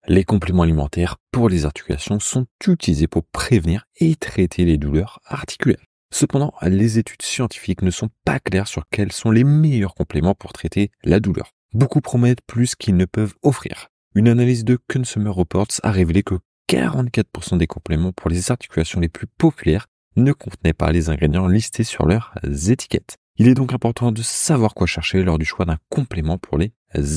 Les compléments alimentaires pour les articulations sont utilisés pour prévenir et traiter les douleurs articulaires. Cependant, les études scientifiques ne sont pas claires sur quels sont les meilleurs compléments pour traiter la douleur. Beaucoup promettent plus qu'ils ne peuvent offrir. Une analyse de Consumer Reports a révélé que 44% des compléments pour les articulations les plus populaires ne contenaient pas les ingrédients listés sur leurs étiquettes. Il est donc important de savoir quoi chercher lors du choix d'un complément pour les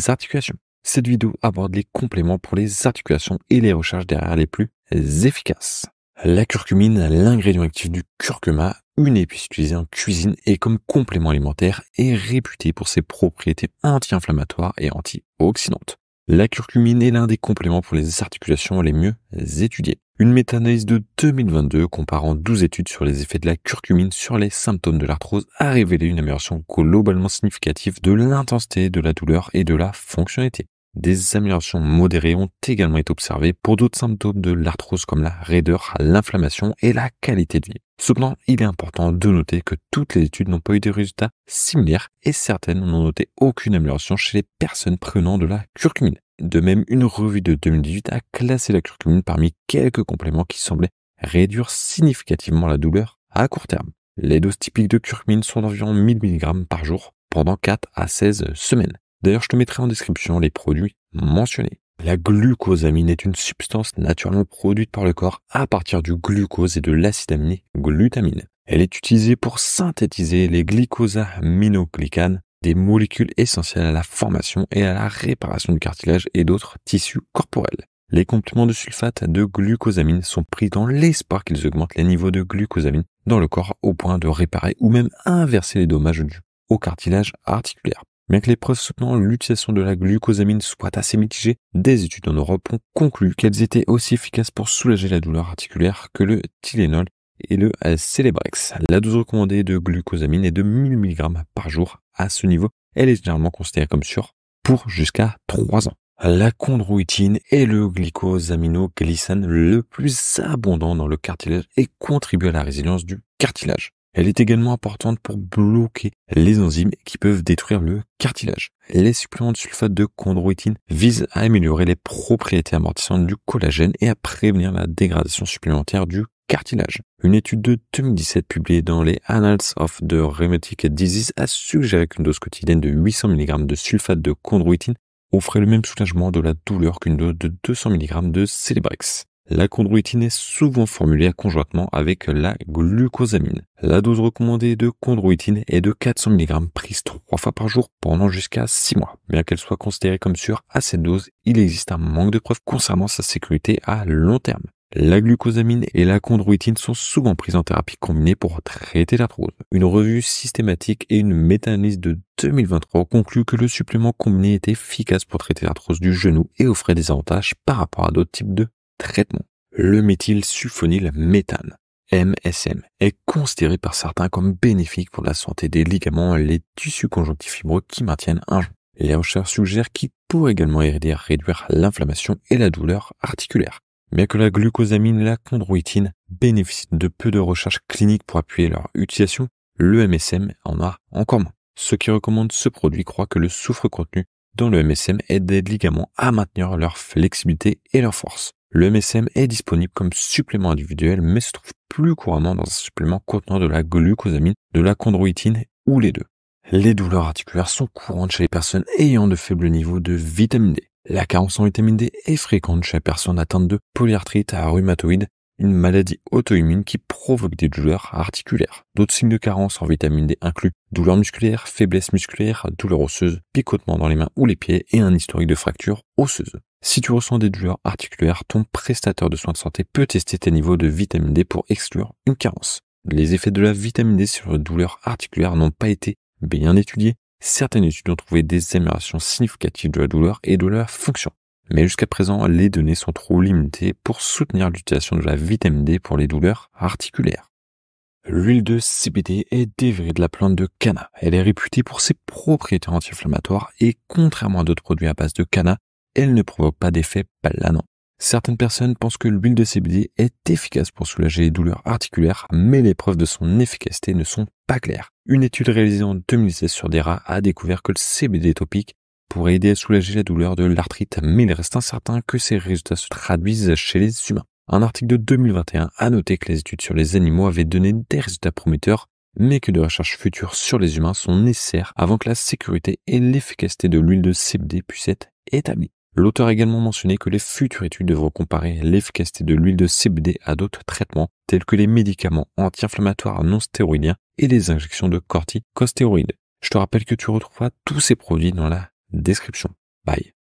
articulations. Cette vidéo aborde les compléments pour les articulations et les recherches derrière les plus efficaces. La curcumine, l'ingrédient actif du curcuma, une épice utilisée en cuisine et comme complément alimentaire, est réputée pour ses propriétés anti-inflammatoires et antioxydantes. La curcumine est l'un des compléments pour les articulations les mieux étudiés. Une méta-analyse de 2022 comparant 12 études sur les effets de la curcumine sur les symptômes de l'arthrose a révélé une amélioration globalement significative de l'intensité de la douleur et de la fonctionnalité. Des améliorations modérées ont également été observées pour d'autres symptômes de l'arthrose comme la raideur, l'inflammation et la qualité de vie. Cependant, il est important de noter que toutes les études n'ont pas eu de résultats similaires et certaines n'ont noté aucune amélioration chez les personnes prenant de la curcumine. De même, une revue de 2018 a classé la curcumine parmi quelques compléments qui semblaient réduire significativement la douleur à court terme. Les doses typiques de curcumine sont d'environ 1000 mg par jour pendant 4 à 16 semaines. D'ailleurs, je te mettrai en description les produits mentionnés. La glucosamine est une substance naturellement produite par le corps à partir du glucose et de l'acide aminé glutamine. Elle est utilisée pour synthétiser les glycosaminoglycanes, des molécules essentielles à la formation et à la réparation du cartilage et d'autres tissus corporels. Les compléments de sulfate de glucosamine sont pris dans l'espoir qu'ils augmentent les niveaux de glucosamine dans le corps au point de réparer ou même inverser les dommages dus au cartilage articulaire. Bien que les preuves soutenant l'utilisation de la glucosamine soient assez mitigées, des études en Europe ont conclu qu'elles étaient aussi efficaces pour soulager la douleur articulaire que le Tylenol et le Celebrex. La dose recommandée de glucosamine est de 1000 mg par jour. À ce niveau, elle est généralement considérée comme sûre pour jusqu'à 3 ans. La chondroïtine est le glycosaminoglycane le plus abondant dans le cartilage et contribue à la résilience du cartilage. Elle est également importante pour bloquer les enzymes qui peuvent détruire le cartilage. Les suppléments de sulfate de chondroïtine visent à améliorer les propriétés amortissantes du collagène et à prévenir la dégradation supplémentaire du cartilage. Une étude de 2017 publiée dans les Annals of the Rheumatic Disease a suggéré qu'une dose quotidienne de 800 mg de sulfate de chondroïtine offrait le même soulagement de la douleur qu'une dose de 200 mg de Celebrex. La chondroïtine est souvent formulée conjointement avec la glucosamine. La dose recommandée de chondroïtine est de 400 mg prise 3 fois par jour pendant jusqu'à 6 mois. Bien qu'elle soit considérée comme sûre à cette dose, il existe un manque de preuves concernant sa sécurité à long terme. La glucosamine et la chondroïtine sont souvent prises en thérapie combinée pour traiter l'arthrose. Une revue systématique et une méta-analyse de 2023 conclut que le supplément combiné est efficace pour traiter l'arthrose du genou et offrait des avantages par rapport à d'autres types de traitement. Le méthylsulfonylméthane, MSM, est considéré par certains comme bénéfique pour la santé des ligaments et les tissus conjonctifs fibreux qui maintiennent un joint. Les recherches suggèrent qu'il pourrait également aider à réduire l'inflammation et la douleur articulaire. Bien que la glucosamine et la chondroïtine bénéficient de peu de recherches cliniques pour appuyer leur utilisation, le MSM en a encore moins. Ceux qui recommandent ce produit croient que le soufre contenu dans le MSM aide les ligaments à maintenir leur flexibilité et leur force. Le MSM est disponible comme supplément individuel, mais se trouve plus couramment dans un supplément contenant de la glucosamine, de la chondroïtine ou les deux. Les douleurs articulaires sont courantes chez les personnes ayant de faibles niveaux de vitamine D. La carence en vitamine D est fréquente chez les personnes atteintes de polyarthrite rhumatoïde, une maladie auto-immune qui provoque des douleurs articulaires. D'autres signes de carence en vitamine D incluent douleurs musculaires, faiblesse musculaire, douleurs osseuses, picotements dans les mains ou les pieds et un historique de fractures osseuses. Si tu ressens des douleurs articulaires, ton prestataire de soins de santé peut tester tes niveaux de vitamine D pour exclure une carence. Les effets de la vitamine D sur les douleurs articulaires n'ont pas été bien étudiés. Certaines études ont trouvé des améliorations significatives de la douleur et de la fonction. Mais jusqu'à présent, les données sont trop limitées pour soutenir l'utilisation de la vitamine D pour les douleurs articulaires. L'huile de CBD est dérivée de la plante de canna. Elle est réputée pour ses propriétés anti-inflammatoires et contrairement à d'autres produits à base de canna, elle ne provoque pas d'effet planant. Certaines personnes pensent que l'huile de CBD est efficace pour soulager les douleurs articulaires, mais les preuves de son efficacité ne sont pas claires. Une étude réalisée en 2016 sur des rats a découvert que le CBD topique pourrait aider à soulager la douleur de l'arthrite, mais il reste incertain que ces résultats se traduisent chez les humains. Un article de 2021 a noté que les études sur les animaux avaient donné des résultats prometteurs, mais que de recherches futures sur les humains sont nécessaires avant que la sécurité et l'efficacité de l'huile de CBD puissent être établies. L'auteur a également mentionné que les futures études devront comparer l'efficacité de l'huile de CBD à d'autres traitements, tels que les médicaments anti-inflammatoires non stéroïdiens et les injections de corticostéroïdes. Je te rappelle que tu retrouveras tous ces produits dans la description. Bye.